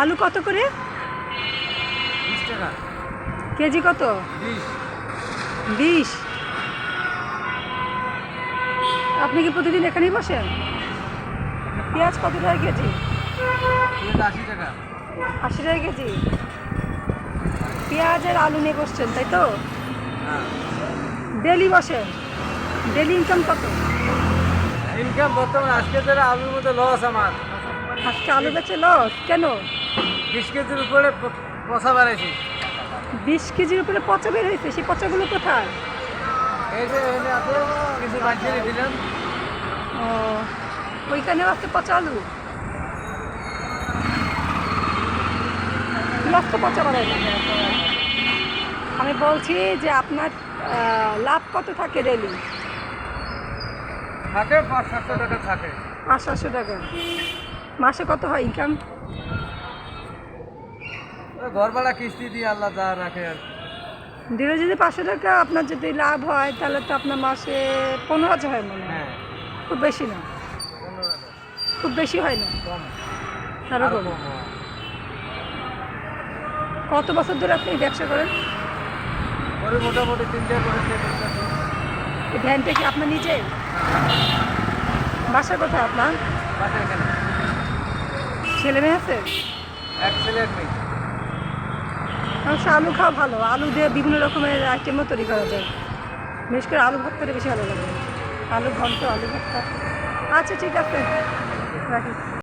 আলু কত করে? 20 টাকা কেজি কত? 20। আপনি কি প্রতিদিন এখানেই বসেন? পেঁয়াজ কত টাকা কেজি? 80 টাকা। 80 টাকা কেজি। পেঁয়াজ আর আলু নিয়ে বসছেন তাই তো? হ্যাঁ, ডেলি বসেন? ডেলি ইনকাম কত? ইনকাম বর্তমানে আজকে যারা আলুর মধ্যে লস আমার। আজকে আলু বেচে লস কেন? 20 কেজির উপরে পচা বাড়াইছি। 20 কেজির উপরে পচা বের হয়েছে, সেই পচাগুলো কোথায়? এই যে এনে আছে কিছু বাঁচিয়ে দিলাম। ও, ওইখানেও আছে পচা আলু। লস তো পচা বাড়াই না। আমি বলছি যে আপনার লাভ কত থাকে ডেলি? থাকে 500-700 টাকা থাকে। 500 টাকা। মাসে কত হয় ইনকাম? ওই ঘর ভাড়া কিস্তি দিয়ে আল্লাহ যা রাখে আর কি। দিনে যদি 500 টাকা আপনার যদি লাভ হয় তাহলে তো আপনার মাসে 15,000 হয় মনে হয়। হ্যাঁ, খুব বেশি না, 15 টাকা খুব বেশি হয় না। কম। আরো আরো কম। কম হয়। কত বছর ধরে আপনি ব্যবসা করেন? ওরে মোটামুটি 3টা করে করতেছি। এই ভ্যানটা কি আপনার নিজে? বাসা কোথায় আপনার? বাসা এখানে। ছেলে মেয়ে আছে? এক ছেলে এক মেয়ে। অবশ্য আলু খাওয়া ভালো, আলু দিয়ে বিভিন্ন রকমের আইটেমও তৈরি করা যায়। বিশেষ করে আলু ভর্তাটা বেশি ভালো লাগে। আলু ঘন্ট, আলু ভর্তা। আচ্ছা ঠিক আছে, রাখি।